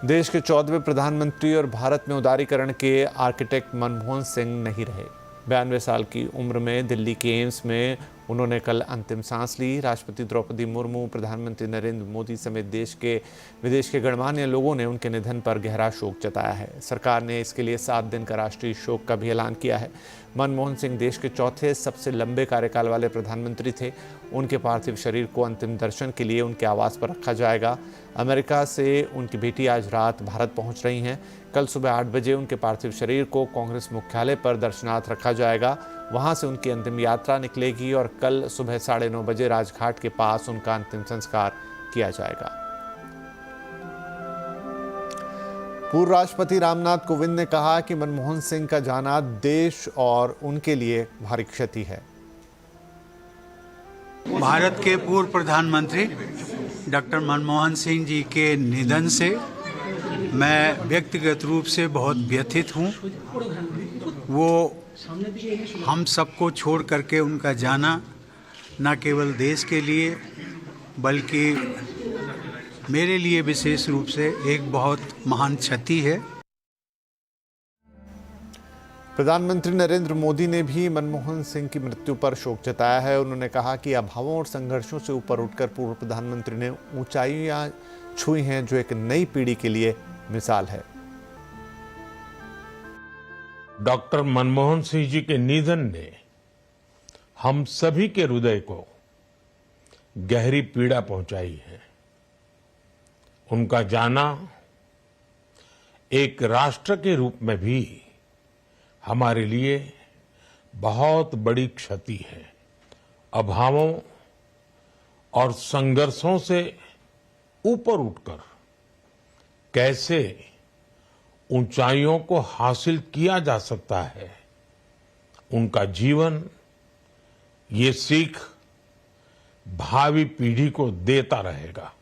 देश के 14वें प्रधानमंत्री और भारत में उदारीकरण के आर्किटेक्ट मनमोहन सिंह नहीं रहे। 92 साल की उम्र में दिल्ली के एम्स में उन्होंने कल अंतिम सांस ली। राष्ट्रपति द्रौपदी मुर्मू, प्रधानमंत्री नरेंद्र मोदी समेत विदेश के गणमान्य लोगों ने उनके निधन पर गहरा शोक जताया है। सरकार ने इसके लिए 7 दिन का राष्ट्रीय शोक का भी ऐलान किया है। मनमोहन सिंह देश के चौथे सबसे लंबे कार्यकाल वाले प्रधानमंत्री थे। उनके पार्थिव शरीर को अंतिम दर्शन के लिए उनके आवास पर रखा जाएगा। अमेरिका से उनकी बेटी आज रात भारत पहुंच रही हैं। कल सुबह 8 बजे उनके पार्थिव शरीर को कांग्रेस मुख्यालय पर दर्शनार्थ रखा जाएगा। वहां से उनकी अंतिम यात्रा निकलेगी और कल सुबह 9:30 बजे राजघाट के पास उनका अंतिम संस्कार किया जाएगा। पूर्व राष्ट्रपति रामनाथ कोविंद ने कहा कि मनमोहन सिंह का जाना देश और उनके लिए भारी क्षति है। भारत के पूर्व प्रधानमंत्री डॉक्टर मनमोहन सिंह जी के निधन से मैं व्यक्तिगत रूप से बहुत व्यथित हूँ। वो हम सबको छोड़ करके उनका जाना न केवल देश के लिए बल्कि मेरे लिए विशेष रूप से एक बहुत महान क्षति है। प्रधानमंत्री नरेंद्र मोदी ने भी मनमोहन सिंह की मृत्यु पर शोक जताया है। उन्होंने कहा कि अभावों और संघर्षों से ऊपर उठकर पूर्व प्रधानमंत्री ने ऊंचाइयां छुई हैं, जो एक नई पीढ़ी के लिए मिसाल है। डॉक्टर मनमोहन सिंह जी के निधन ने हम सभी के हृदय को गहरी पीड़ा पहुंचाई है। उनका जाना एक राष्ट्र के रूप में भी हमारे लिए बहुत बड़ी क्षति है। अभावों और संघर्षों से ऊपर उठकर कैसे ऊंचाइयों को हासिल किया जा सकता है, उनका जीवन ये सीख भावी पीढ़ी को देता रहेगा।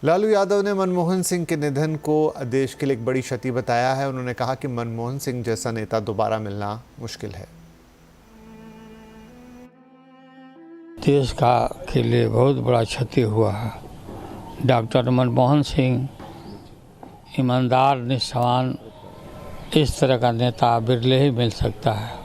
लालू यादव ने मनमोहन सिंह के निधन को देश के लिए एक बड़ी क्षति बताया है। उन्होंने कहा कि मनमोहन सिंह जैसा नेता दोबारा मिलना मुश्किल है। देश के लिए बहुत बड़ा क्षति हुआ है। डॉक्टर मनमोहन सिंह ईमानदार, निष्ठावान, इस तरह का नेता बिरले ही मिल सकता है।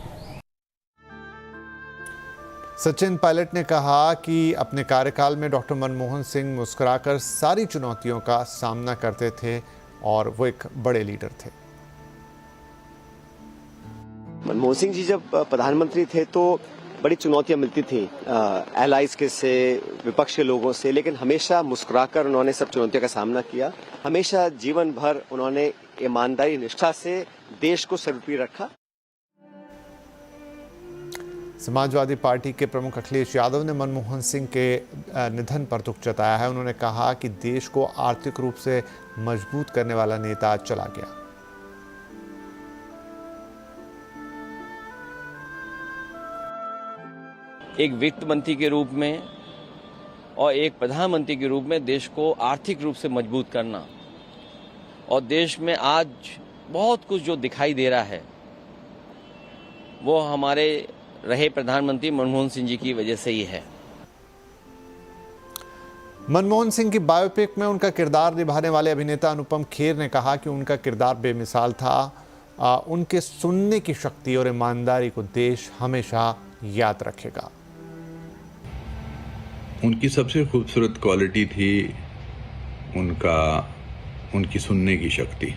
सचिन पायलट ने कहा कि अपने कार्यकाल में डॉक्टर मनमोहन सिंह मुस्कुराकर सारी चुनौतियों का सामना करते थे और वो एक बड़े लीडर थे। मनमोहन सिंह जी जब प्रधानमंत्री थे तो बड़ी चुनौतियां मिलती थी एलाइज के से, विपक्ष के लोगों से, लेकिन हमेशा मुस्कुराकर उन्होंने सब चुनौतियों का सामना किया। हमेशा जीवन भर उन्होंने ईमानदारी, निष्ठा से देश को सर्वोपरि रखा। समाजवादी पार्टी के प्रमुख अखिलेश यादव ने मनमोहन सिंह के निधन पर दुख जताया है। उन्होंने कहा कि देश को आर्थिक रूप से मजबूत करने वाला नेता चला गया। एक वित्त मंत्री के रूप में और एक प्रधानमंत्री के रूप में देश को आर्थिक रूप से मजबूत करना, और देश में आज बहुत कुछ जो दिखाई दे रहा है वो हमारे रहे प्रधानमंत्री मनमोहन सिंह जी की वजह से ही है। मनमोहन सिंह की बायोपिक में उनका किरदार निभाने वाले अभिनेता अनुपम खेर ने कहा कि उनका किरदार बेमिसाल था। उनके सुनने की शक्ति और ईमानदारी को देश हमेशा याद रखेगा। उनकी सबसे खूबसूरत क्वालिटी थी उनकी सुनने की शक्ति।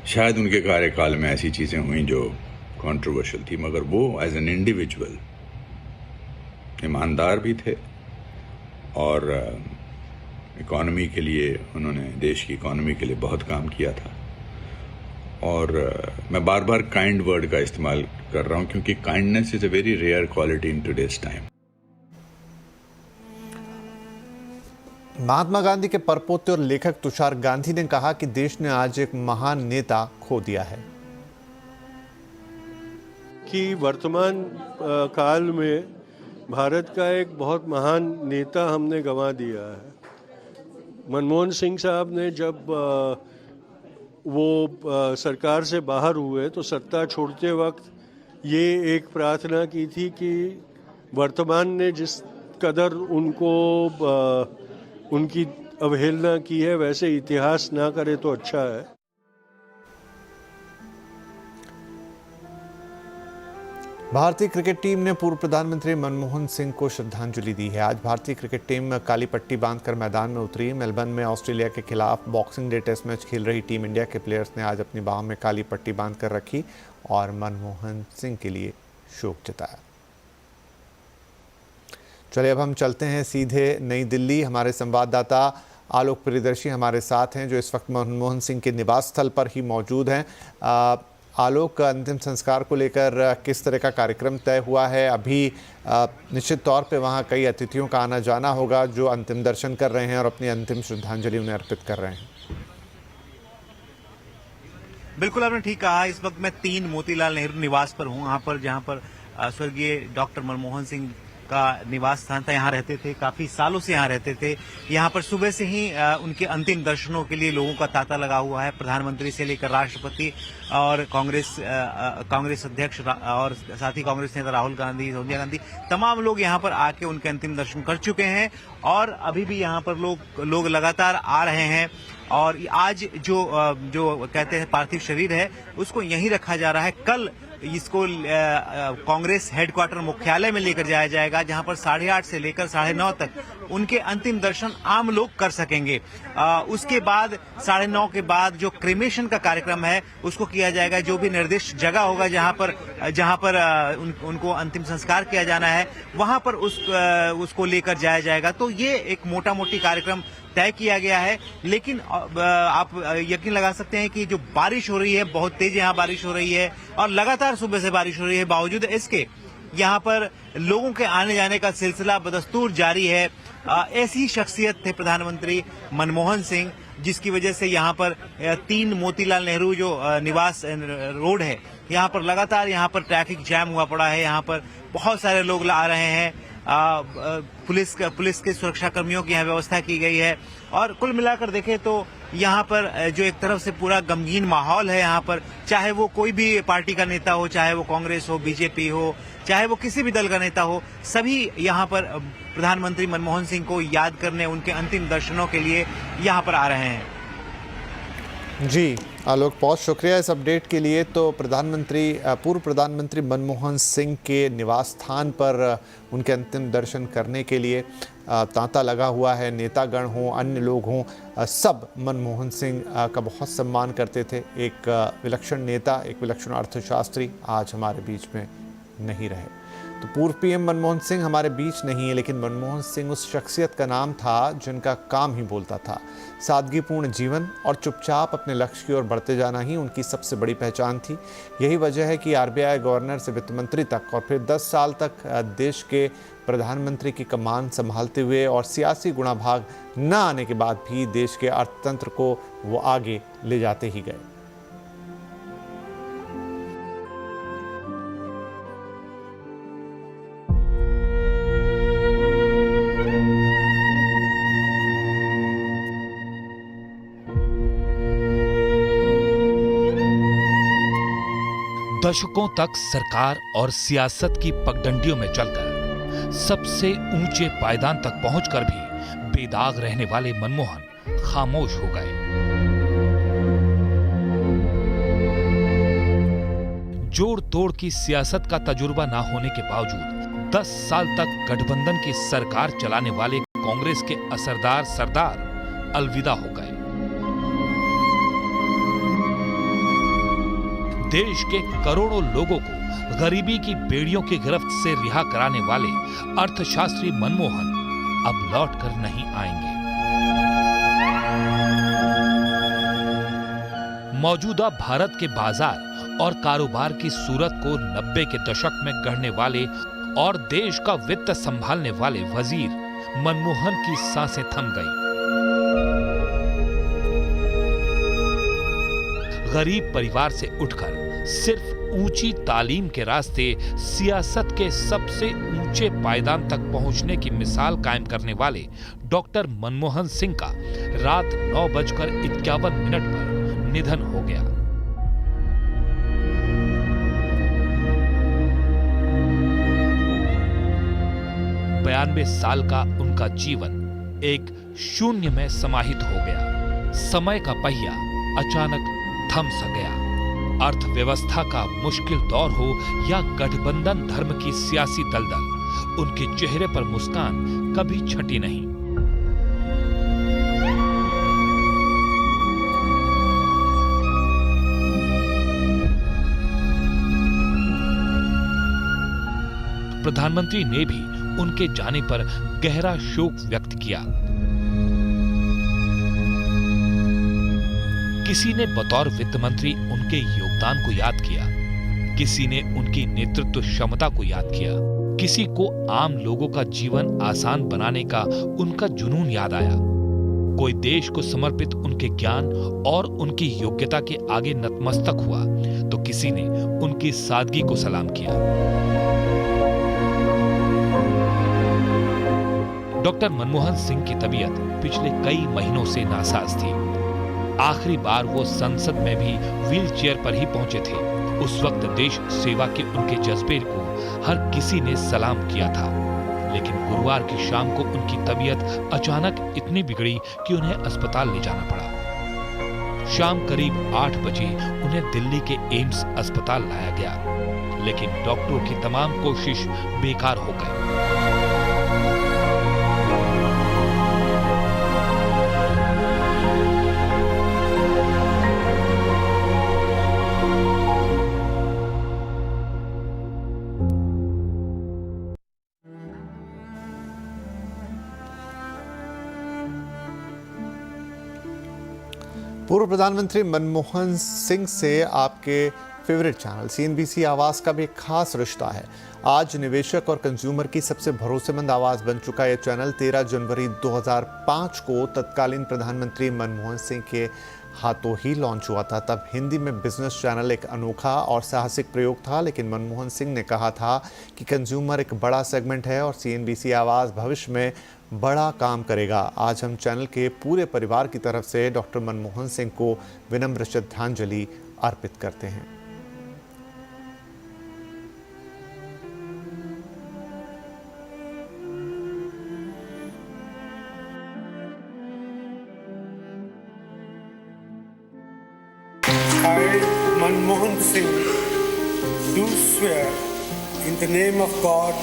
शायद उनके कार्यकाल में ऐसी चीजें हुई जो कंट्रोवर्शियल थी, मगर वो एज एन इंडिविजुअल ईमानदार भी थे और इकोनॉमी के लिए, उन्होंने देश की इकोनॉमी के लिए बहुत काम किया था। और मैं बार बार काइंड वर्ड का इस्तेमाल कर रहा हूं क्योंकि kindness is a very rare quality in today's time. Mahatma Gandhi के परपोते और लेखक तुषार गांधी ने कहा कि देश ने आज एक महान नेता खो दिया है। कि वर्तमान काल में भारत का एक बहुत महान नेता हमने गंवा दिया है। मनमोहन सिंह साहब ने जब वो सरकार से बाहर हुए तो सत्ता छोड़ते वक्त ये एक प्रार्थना की थी कि वर्तमान ने जिस कदर उनको उनकी अवहेलना की है, वैसे इतिहास ना करे तो अच्छा है। भारतीय क्रिकेट टीम ने पूर्व प्रधानमंत्री मनमोहन सिंह को श्रद्धांजलि दी है। आज भारतीय क्रिकेट टीम काली पट्टी बांधकर मैदान में उतरी। मेलबर्न में ऑस्ट्रेलिया के खिलाफ बॉक्सिंग डे टेस्ट मैच खेल रही टीम इंडिया के प्लेयर्स ने आज अपनी बाहों में काली पट्टी बांधकर रखी और मनमोहन सिंह के लिए शोक जताया। चलिए अब हम चलते हैं सीधे नई दिल्ली। हमारे संवाददाता आलोक प्रियदर्शी हमारे साथ हैं, जो इस वक्त मनमोहन सिंह के निवास स्थल पर ही मौजूद हैं। आलोक, अंतिम संस्कार को लेकर किस तरह का कार्यक्रम तय हुआ है? अभी निश्चित तौर पे वहाँ कई अतिथियों का आना जाना होगा जो अंतिम दर्शन कर रहे हैं और अपनी अंतिम श्रद्धांजलि उन्हें अर्पित कर रहे हैं। बिल्कुल आपने ठीक कहा। इस वक्त मैं 3 मोतीलाल नेहरू निवास पर हूँ, यहाँ पर जहाँ पर स्वर्गीय डॉक्टर मनमोहन सिंह का निवास स्थान था। यहाँ रहते थे, काफी सालों से यहाँ रहते थे। यहाँ पर सुबह से ही उनके अंतिम दर्शनों के लिए लोगों का तांता लगा हुआ है। प्रधानमंत्री से लेकर राष्ट्रपति और कांग्रेस अध्यक्ष और साथ ही कांग्रेस नेता राहुल गांधी, सोनिया गांधी, तमाम लोग यहाँ पर आके उनके अंतिम दर्शन कर चुके हैं और अभी भी यहाँ पर लोग लगातार आ रहे हैं। और आज जो कहते हैं पार्थिव शरीर है उसको यहीं रखा जा रहा है। कल इसको कांग्रेस हेडक्वार्टर मुख्यालय में लेकर जाया जाएगा, जहां पर 8:30 से लेकर 9:30 तक उनके अंतिम दर्शन आम लोग कर सकेंगे। उसके बाद 9:30 के बाद जो क्रेमेशन का कार्यक्रम है उसको किया जाएगा। जो भी निर्दिष्ट जगह होगा जहां पर उनको अंतिम संस्कार किया जाना है, वहां पर उसको लेकर जाया जाएगा। तो ये एक मोटा मोटी कार्यक्रम तय किया गया है। लेकिन आप यकीन लगा सकते हैं कि जो बारिश हो रही है, बहुत तेज यहाँ बारिश हो रही है और लगातार सुबह से बारिश हो रही है। बावजूद इसके यहाँ पर लोगों के आने जाने का सिलसिला बदस्तूर जारी है। ऐसी शख्सियत थे प्रधानमंत्री मनमोहन सिंह, जिसकी वजह से यहाँ पर 3 मोतीलाल नेहरू जो निवास रोड है, यहाँ पर लगातार यहाँ पर ट्रैफिक जैम हुआ पड़ा है। यहाँ पर बहुत सारे लोग आ रहे हैं। पुलिस के सुरक्षा कर्मियों की यहाँ व्यवस्था की गई है और कुल मिलाकर देखें तो यहाँ पर जो एक तरफ से पूरा गमगीन माहौल है, यहाँ पर चाहे वो कोई भी पार्टी का नेता हो, चाहे वो कांग्रेस हो, बीजेपी हो, चाहे वो किसी भी दल का नेता हो, सभी यहाँ पर प्रधानमंत्री मनमोहन सिंह को याद करने, उनके अंतिम दर्शनों के लिए यहाँ पर आ रहे हैं। जी आलोक, बहुत शुक्रिया इस अपडेट के लिए। तो पूर्व प्रधानमंत्री मनमोहन सिंह के निवास स्थान पर उनके अंतिम दर्शन करने के लिए तांता लगा हुआ है। नेतागण हों, अन्य लोग हों, सब मनमोहन सिंह का बहुत सम्मान करते थे। एक विलक्षण नेता, एक विलक्षण अर्थशास्त्री आज हमारे बीच में नहीं रहे। तो पूर्व पीएम मनमोहन सिंह हमारे बीच नहीं है, लेकिन मनमोहन सिंह उस शख्सियत का नाम था जिनका काम ही बोलता था। सादगीपूर्ण जीवन और चुपचाप अपने लक्ष्य की ओर बढ़ते जाना ही उनकी सबसे बड़ी पहचान थी। यही वजह है कि आरबीआई गवर्नर से वित्त मंत्री तक और फिर 10 साल तक देश के प्रधानमंत्री की कमान संभालते हुए और सियासी गुणाभाग न आने के बाद भी देश के अर्थतंत्र को वो आगे ले जाते ही गए। दशकों तक सरकार और सियासत की पगडंडियों में चलकर सबसे ऊंचे पायदान तक पहुंचकर भी बेदाग रहने वाले मनमोहन खामोश हो गए। जोड़ तोड़ की सियासत का तजुर्बा ना होने के बावजूद 10 साल तक गठबंधन की सरकार चलाने वाले कांग्रेस के असरदार सरदार अलविदा हो गए। देश के करोड़ों लोगों को गरीबी की बेड़ियों की गिरफ्त से रिहा कराने वाले अर्थशास्त्री मनमोहन अब लौट कर नहीं आएंगे। मौजूदा भारत के बाजार और कारोबार की सूरत को 90 के दशक में गढ़ने वाले और देश का वित्त संभालने वाले वजीर मनमोहन की सांसें थम गईं। गरीब परिवार से उठकर सिर्फ ऊंची तालीम के रास्ते सियासत के सबसे ऊंचे पायदान तक पहुंचने की मिसाल कायम करने वाले डॉक्टर मनमोहन सिंह का रात 9:51 पर निधन हो गया। 92 साल का उनका जीवन एक शून्य में समाहित हो गया। समय का पहिया अचानक थम सा गया। अर्थव्यवस्था का मुश्किल दौर हो या गठबंधन धर्म की सियासी दलदल, उनके चेहरे पर मुस्कान कभी छटी नहीं। प्रधानमंत्री ने भी उनके जाने पर गहरा शोक व्यक्त किया। किसी ने बतौर वित्त मंत्री उनके योगदान को याद किया, किसी ने उनकी नेतृत्व क्षमता को याद किया, किसी को आम लोगों का जीवन आसान बनाने का उनका जुनून याद आया। कोई देश को समर्पित उनके ज्ञान और उनकी योग्यता के आगे नतमस्तक हुआ, तो किसी ने उनकी सादगी को सलाम किया। डॉक्टर मनमोहन सिंह की तबीयत पिछले कई महीनों से नासाज थी। आखिरी बार वो संसद में भी व्हील चेयर पर ही पहुंचे थे। उस वक्त देश सेवा के उनके जज्बे को हर किसी ने सलाम किया था, लेकिन गुरुवार की शाम को उनकी तबीयत अचानक इतनी बिगड़ी कि उन्हें अस्पताल ले जाना पड़ा। शाम करीब 8 बजे उन्हें दिल्ली के एम्स अस्पताल लाया गया, लेकिन डॉक्टरों की तमाम कोशिश बेकार हो गई। पूर्व प्रधानमंत्री मनमोहन सिंह से आपके फेवरेट चैनल CNBC आवाज़ का भी एक खास रिश्ता है। आज निवेशक और कंज्यूमर की सबसे भरोसेमंद आवाज़ बन चुका यह चैनल 13 जनवरी 2005 को तत्कालीन प्रधानमंत्री मनमोहन सिंह के हाथों ही लॉन्च हुआ था। तब हिंदी में बिजनेस चैनल एक अनोखा और साहसिक प्रयोग था, लेकिन मनमोहन सिंह ने कहा था कि कंज्यूमर एक बड़ा सेगमेंट है और CNBC आवाज़ भविष्य में बड़ा काम करेगा। आज हम चैनल के पूरे परिवार की तरफ से डॉक्टर मनमोहन सिंह को विनम्र श्रद्धांजलि अर्पित करते हैं। I, Manmohan Singh, do swear in the name of God